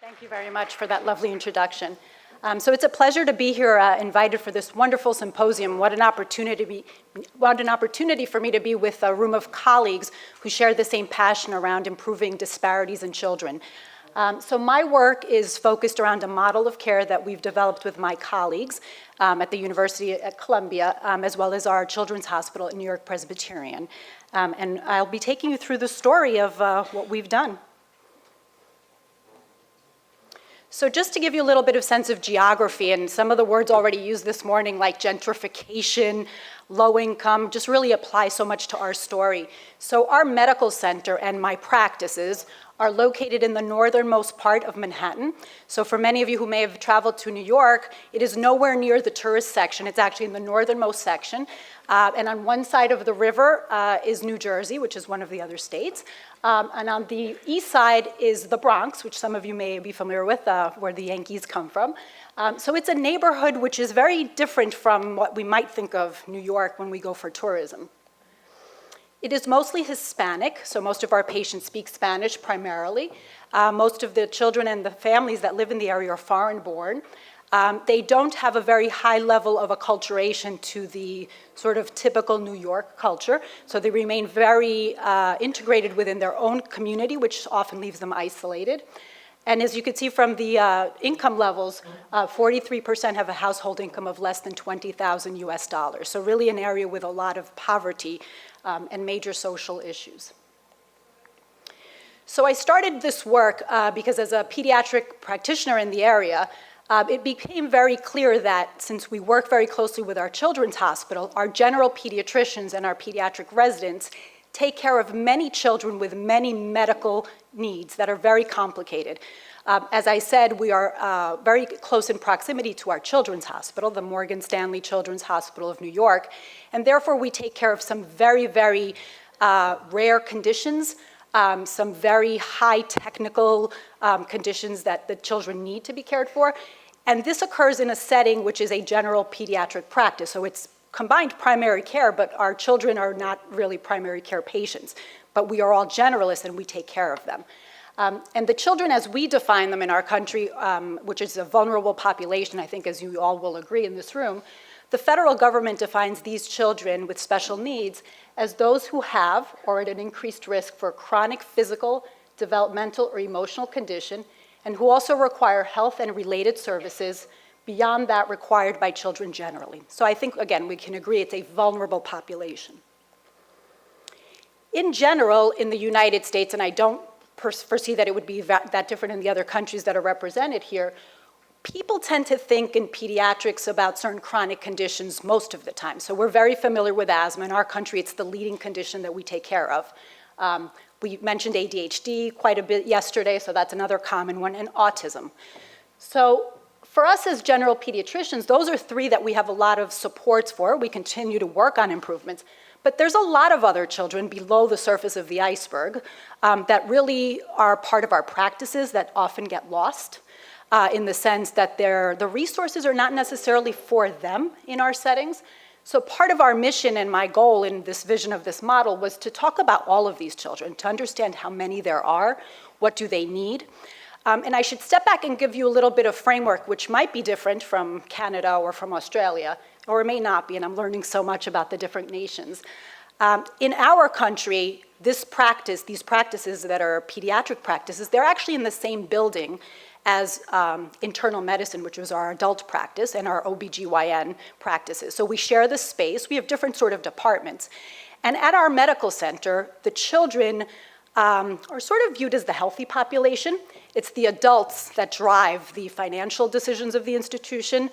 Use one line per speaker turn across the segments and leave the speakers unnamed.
Thank you very much for that lovely introduction. So it's a pleasure to be here, invited for this wonderful symposium. What an opportunity for me to be with a room of colleagues who share the same passion around improving disparities in children. So my work is focused around a model of care that we've developed with my colleagues at the University at Columbia, as well as our Children's Hospital at New York Presbyterian. And I'll be taking you through the story of what we've done. So just to give you a little bit of sense of geography, and some of the words already used this morning, like gentrification, low income, just really apply so much to our story. So our medical center and my practices are located in the northernmost part of Manhattan. So for many of you who may have traveled to New York, it is nowhere near the tourist section. It's actually in the northernmost section. And on one side of the river is New Jersey, which is one of the other states. And on the east side is the Bronx, which some of you may be familiar with, where the Yankees come from. So it's a neighborhood which is very different from what we might think of New York when we go for tourism. It is mostly Hispanic, so most of our patients speak Spanish primarily. Most of the children and the families that live in the area are foreign-born. They don't have a very high level of acculturation to the sort of typical New York culture, so they remain very integrated within their own community, which often leaves them isolated. And as you can see from the income levels, 43% have a household income of less than 20,000 US dollars. So really an area with a lot of poverty and major social issues. So I started this work because as a pediatric practitioner in the area, it became very clear that since we work very closely with our children's hospital, our general pediatricians and our pediatric residents take care of many children with many medical needs that are very complicated. As I said, we are very close in proximity to our children's hospital, the Morgan Stanley Children's Hospital of New York, and therefore we take care of some very, very rare conditions, some very high technical conditions that the children need to be cared for. And this occurs in a setting which is a general pediatric practice. So it's combined primary care, but our children are not really primary care patients. But we are all generalists and we take care of them. And the children as we define them in our country, which is a vulnerable population, I think as you all will agree in this room, the federal government defines these children with special needs as those who have or at an increased risk for chronic physical, developmental, or emotional condition, and who also require health and related services beyond that required by children generally. So I think, again, we can agree it's a vulnerable population. In general, in the United States, and I don't foresee that it would be that different in the other countries that are represented here, people tend to think in pediatrics about certain chronic conditions most of the time. So we're very familiar with asthma. In our country, it's the leading condition that we take care of. We mentioned ADHD quite a bit yesterday, so that's another common one, and autism. So for us as general pediatricians, those are three that we have a lot of supports for. We continue to work on improvements. But there's a lot of other children below the surface of the iceberg that really are part of our practices that often get lost in the sense that the resources are not necessarily for them in our settings. So part of our mission and my goal in this vision of this model was to talk about all of these children, to understand how many there are, what do they need. And I should step back and give you a little bit of framework, which might be different from Canada or from Australia, or it may not be, and I'm learning so much about the different nations. In our country, these practices that are pediatric practices, they're actually in the same building as internal medicine, which was our adult practice, and our OBGYN practices. So we share the space. We have different sort of departments. And at our medical center, the children are sort of viewed as the healthy population. It's the adults that drive the financial decisions of the institution.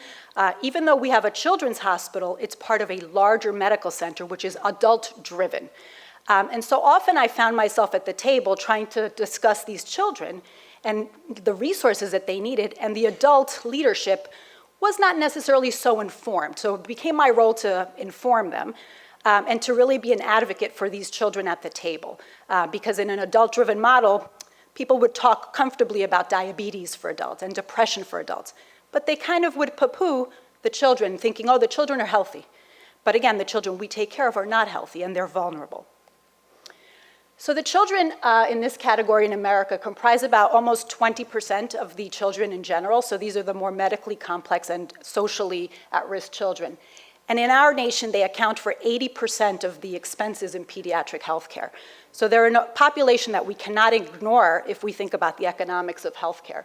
Even though we have a children's hospital, it's part of a larger medical center, which is adult-driven. And so often I found myself at the table trying to discuss these children and the resources that they needed, and the adult leadership was not necessarily so informed. So it became my role to inform them and to really be an advocate for these children at the table. Because in an adult-driven model, people would talk comfortably about diabetes for adults and depression for adults, but they kind of would poo-poo the children, thinking, oh, the children are healthy. But again, the children we take care of are not healthy and they're vulnerable. So the children in this category in America comprise about almost 20% of the children in general. So these are the more medically complex and socially at-risk children. And in our nation, they account for 80% of the expenses in pediatric healthcare. So they're a population that we cannot ignore if we think about the economics of healthcare.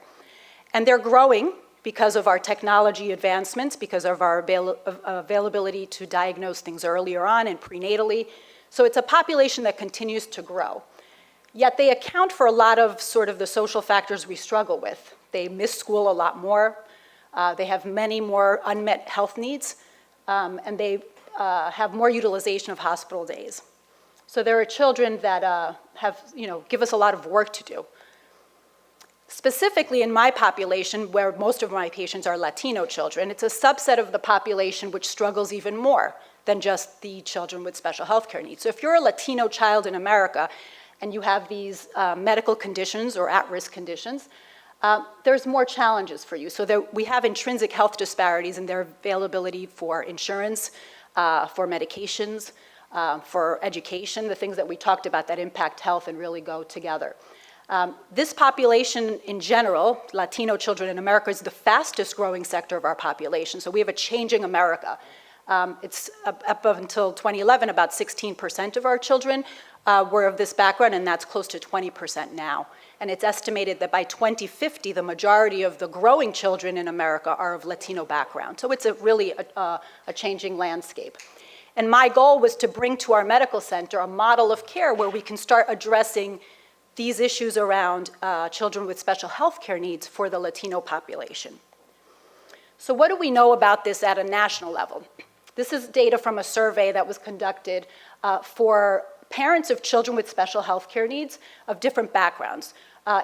And they're growing because of our technology advancements, because of our availability to diagnose things earlier on and prenatally. So it's a population that continues to grow. Yet they account for a lot of sort of the social factors we struggle with. They miss school a lot more. They have many more unmet health needs. And they have more utilization of hospital days. So there are children that give us a lot of work to do. Specifically in my population, where most of my patients are Latino children, it's a subset of the population which struggles even more than just the children with special health care needs. So if you're a Latino child in America and you have these medical conditions or at-risk conditions, there's more challenges for you. So we have intrinsic health disparities in their availability for insurance, for medications, for education, the things that we talked about that impact health and really go together. This population in general, Latino children in America, is the fastest growing sector of our population. So we have a changing America. It's up until 2011, about 16% of our children were of this background, and that's close to 20% now. And it's estimated that by 2050, the majority of the growing children in America are of Latino background. So it's really a changing landscape. And my goal was to bring to our medical center a model of care where we can start addressing these issues around children with special health care needs for the Latino population. So what do we know about this at a national level? This is data from a survey that was conducted for parents of children with special health care needs of different backgrounds.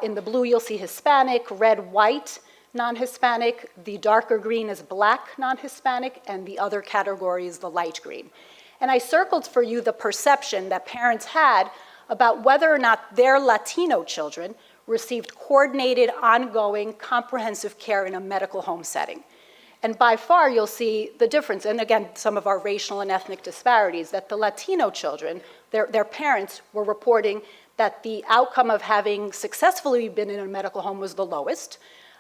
In the blue, you'll see Hispanic, red, white, non-Hispanic. The darker green is black, non-Hispanic, and the other category is the light green. And I circled for you the perception that parents had about whether or not their Latino children received coordinated, ongoing, comprehensive care in a medical home setting. And by far, you'll see the difference, and again, some of our racial and ethnic disparities, that the Latino children, their parents were reporting that the outcome of having successfully been in a medical home was the lowest,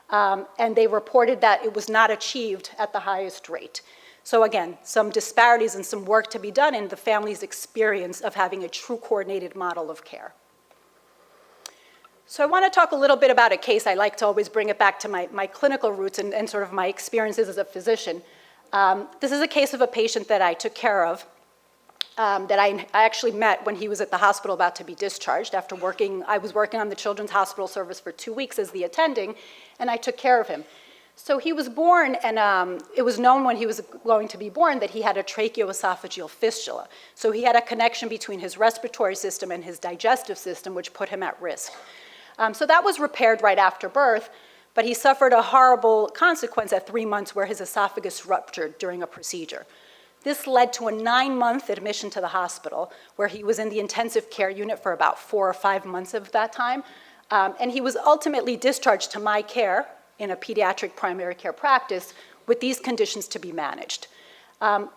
and they reported that it was not achieved at the highest rate. So again, some disparities and some work to be done in the family's experience of having a true coordinated model of care. So I want to talk a little bit about a case. I like to always bring it back to my clinical roots and sort of my experiences as a physician. This is a case of a patient that I took care of, that I actually met when he was at the hospital about to be discharged after I was working on the Children's Hospital Service for 2 weeks as the attending, and I took care of him. So he was born, and it was known when he was going to be born that he had a tracheoesophageal fistula. So he had a connection between his respiratory system and his digestive system, which put him at risk. So that was repaired right after birth, but he suffered a horrible consequence at 3 months where his esophagus ruptured during a procedure. This led to a 9-month admission to the hospital, where he was in the intensive care unit for about 4 or 5 months of that time, and he was ultimately discharged to my care in a pediatric primary care practice with these conditions to be managed.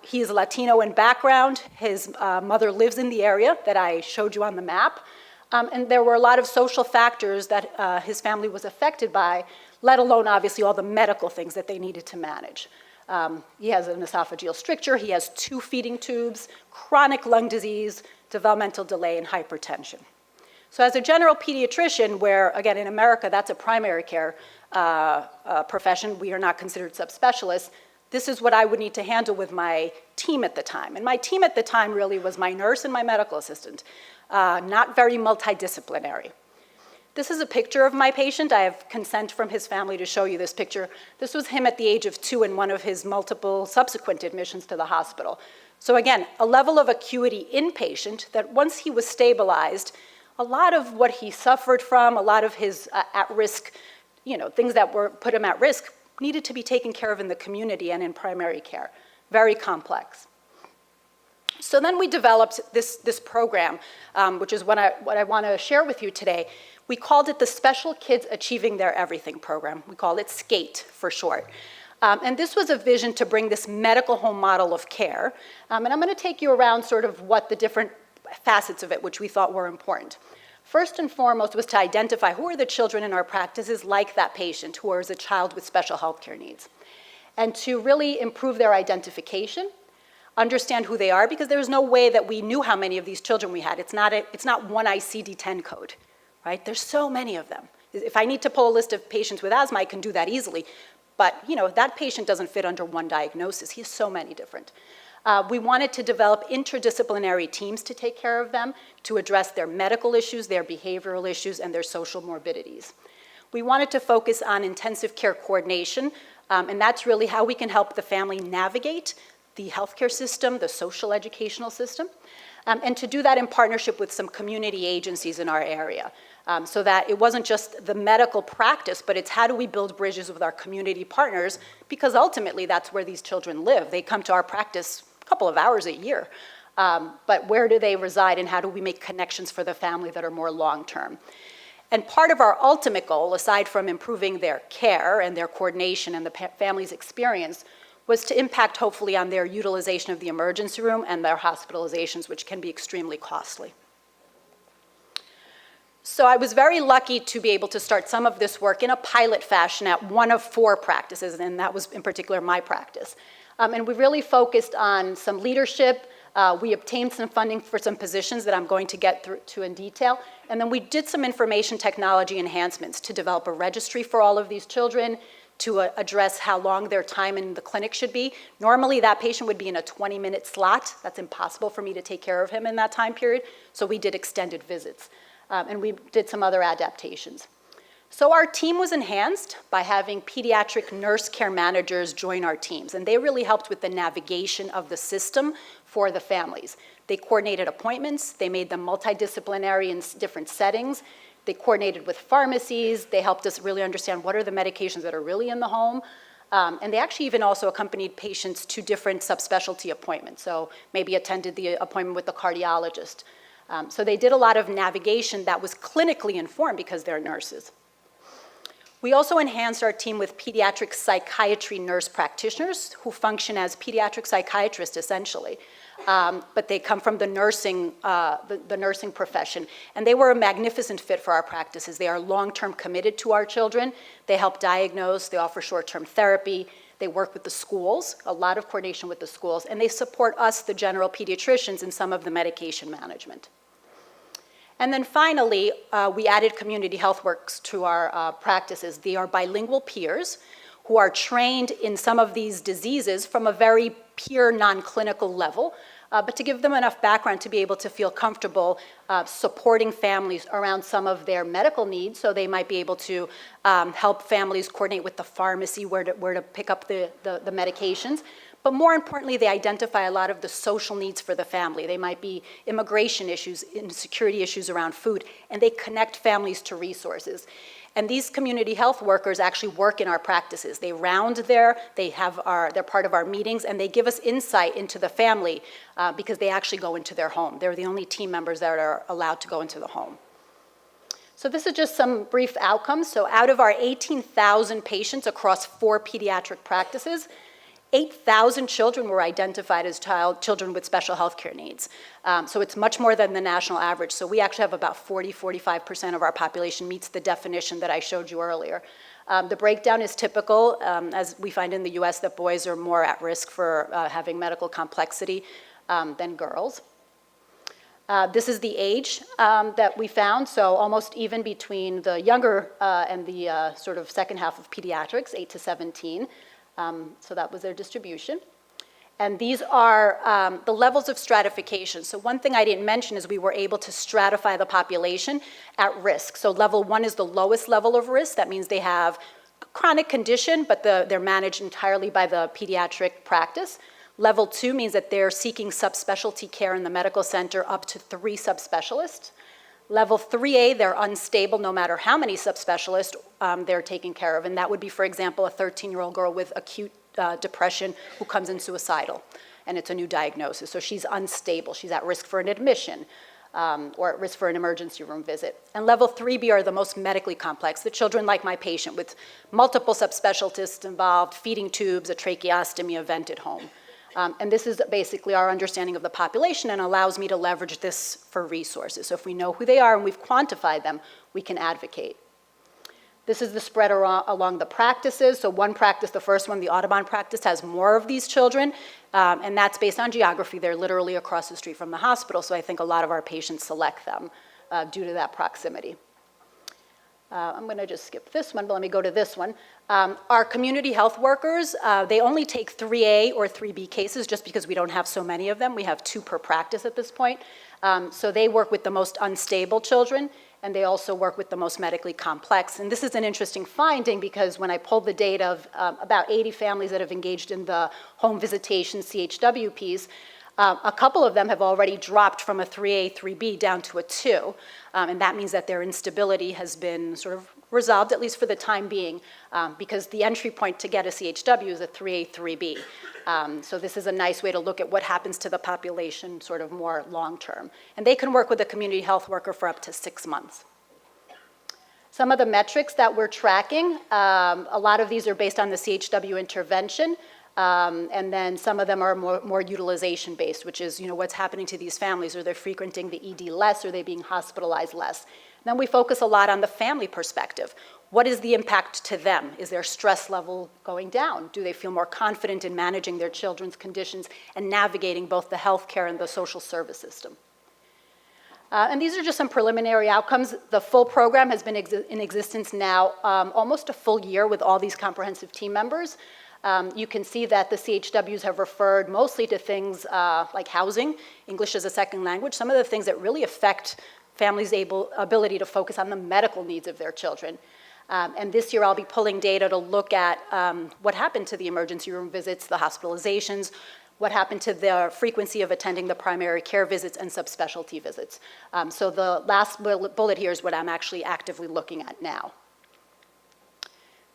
He is Latino in background. His mother lives in the area that I showed you on the map. And there were a lot of social factors that his family was affected by, let alone obviously all the medical things that they needed to manage. He has an esophageal stricture, he has 2 feeding tubes, chronic lung disease, developmental delay, and hypertension. So as a general pediatrician, where again in America that's a primary care profession, we are not considered subspecialists, this is what I would need to handle with my team at the time. And my team at the time really was my nurse and my medical assistant, not very multidisciplinary. This is a picture of my patient. I have consent from his family to show you this picture. This was him at the age of 2 in one of his multiple subsequent admissions to the hospital. So again, a level of acuity inpatient that once he was stabilized, a lot of what he suffered from, a lot of his at-risk, things that put him at risk needed to be taken care of in the community and in primary care. Very complex. So then we developed this program, which is what I want to share with you today. We called it the Special Kids Achieving Their Everything program. We call it SCATE for short. And this was a vision to bring this medical home model of care. And I'm going to take you around sort of what the different facets of it which we thought were important. First and foremost was to identify who are the children in our practices like that patient who is a child with special health care needs, and to really improve their identification, understand who they are, because there's no way that we knew how many of these children we had. It's not one ICD-10 code, right? There's so many of them. If I need to pull a list of patients with asthma, I can do that easily. But that patient doesn't fit under one diagnosis. He has so many different. We wanted to develop interdisciplinary teams to take care of them, to address their medical issues, their behavioral issues, and their social morbidities. We wanted to focus on intensive care coordination, and that's really how we can help the family navigate the healthcare system, the social educational system, and to do that in partnership with some community agencies in our area, so that it wasn't just the medical practice, but it's how do we build bridges with our community partners, because ultimately that's where these children live. They come to our practice a couple of hours a year, but where do they reside, and how do we make connections for the family that are more long-term? And part of our ultimate goal, aside from improving their care and their coordination and the family's experience, was to impact hopefully on their utilization of the emergency room and their hospitalizations, which can be extremely costly. So I was very lucky to be able to start some of this work in a pilot fashion at one of 4 practices, and that was in particular my practice. And we really focused on some leadership. We obtained some funding for some positions that I'm going to get to in detail. And then we did some information technology enhancements to develop a registry for all of these children, to address how long their time in the clinic should be. Normally, that patient would be in a 20-minute slot. That's impossible for me to take care of him in that time period. So we did extended visits. And we did some other adaptations. So our team was enhanced by having pediatric nurse care managers join our teams. And they really helped with the navigation of the system for the families. They coordinated appointments. They made them multidisciplinary in different settings. They coordinated with pharmacies. They helped us really understand what are the medications that are really in the home. And they actually even also accompanied patients to different subspecialty appointments. So maybe attended the appointment with the cardiologist. So they did a lot of navigation that was clinically informed because they're nurses. We also enhanced our team with pediatric psychiatry nurse practitioners who function as pediatric psychiatrists essentially. But they come from the nursing profession. And they were a magnificent fit for our practices. They are long-term committed to our children. They help diagnose, they offer short-term therapy. They work with the schools, a lot of coordination with the schools, and they support us, the general pediatricians, in some of the medication management. And then finally, we added community health workers to our practices. They are bilingual peers who are trained in some of these diseases from a very peer, non-clinical level, but to give them enough background to be able to feel comfortable supporting families around some of their medical needs. So they might be able to help families coordinate with the pharmacy where to pick up the medications. But more importantly, they identify a lot of the social needs for the family. They might be immigration issues, insecurity issues around food, and they connect families to resources. And these community health workers actually work in our practices. They round there, they're part of our meetings, and they give us insight into the family because they actually go into their home. They're the only team members that are allowed to go into the home. So this is just some brief outcomes. So out of our 18,000 patients across 4 pediatric practices, 8,000 children were identified as children with special health care needs. So it's much more than the national average. So we actually have about 45% of our population meets the definition that I showed you earlier. The breakdown is typical, as we find in the US, that boys are more at risk for having medical complexity than girls. This is the age that we found, so almost even between the younger and the sort of second half of pediatrics, 8 to 17. So that was their distribution. And these are the levels of stratification. So one thing I didn't mention is we were able to stratify the population at risk. So level 1 is the lowest level of risk. That means they have chronic condition, but they're managed entirely by the pediatric practice. Level 2 means that they're seeking subspecialty care in the medical center up to 3 subspecialists. Level 3A, they're unstable no matter how many subspecialists they're taking care of. And that would be, for example, a 13-year-old girl with acute depression who comes in suicidal. And it's a new diagnosis. So she's unstable. She's at risk for an admission or at risk for an emergency room visit. And level 3B are the most medically complex. The children like my patient with multiple subspecialists involved, feeding tubes, a tracheostomy, a vent at home. And this is basically our understanding of the population and allows me to leverage this for resources. So if we know who they are and we've quantified them, we can advocate. This is the spread along the practices. So one practice, the first one, the Audubon practice, has more of these children, and that's based on geography. They're literally across the street from the hospital, so I think a lot of our patients select them due to that proximity. I'm going to just skip this one, but let me go to this one. Our community health workers, they only take 3A or 3B cases just because we don't have so many of them. We have 2 per practice at this point. So they work with the most unstable children, and they also work with the most medically complex. And this is an interesting finding because when I pulled the data of about 80 families that have engaged in the home visitation CHW piece, a couple of them have already dropped from a 3A, 3B down to a 2, and that means that their instability has been sort of resolved, at least for the time being, because the entry point to get a CHW is a 3A, 3B. So this is a nice way to look at what happens to the population sort of more long-term. And they can work with a community health worker for up to 6 months. Some of the metrics that we're tracking, a lot of these are based on the CHW intervention. And then some of them are more utilization-based, which is, what's happening to these families. Are they frequenting the ED less? Are they being hospitalized less? And then we focus a lot on the family perspective. What is the impact to them? Is their stress level going down? Do they feel more confident in managing their children's conditions and navigating both the healthcare and the social service system? And these are just some preliminary outcomes. The full program has been in existence now almost a full year with all these comprehensive team members. You can see that the CHWs have referred mostly to things like housing, English as a second language, some of the things that really affect families' ability to focus on the medical needs of their children. And this year I'll be pulling data to look at what happened to the emergency room visits, the hospitalizations, what happened to the frequency of attending the primary care visits and subspecialty visits. So the last bullet here is what I'm actually actively looking at now.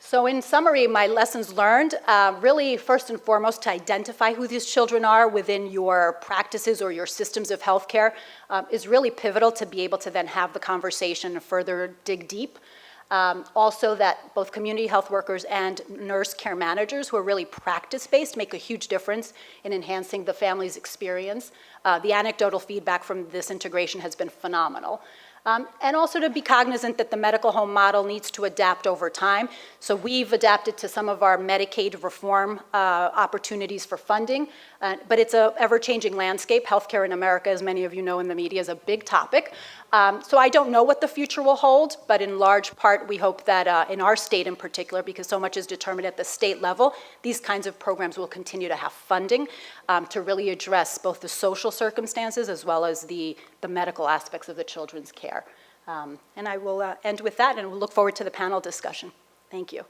So in summary, my lessons learned, really first and foremost to identify who these children are within your practices or your systems of healthcare is really pivotal to be able to then have the conversation and further dig deep. Also that both community health workers and nurse care managers who are really practice-based make a huge difference in enhancing the family's experience. The anecdotal feedback from this integration has been phenomenal. And also to be cognizant that the medical home model needs to adapt over time. So we've adapted to some of our Medicaid reform opportunities for funding, but it's an ever-changing landscape. Healthcare in America, as many of you know in the media, is a big topic. So I don't know what the future will hold, but in large part, we hope that in our state in particular, because so much is determined at the state level, these kinds of programs will continue to have funding to really address both the social circumstances as well as the medical aspects of the children's care. And I will end with that, and we'll look forward to the panel discussion. Thank you.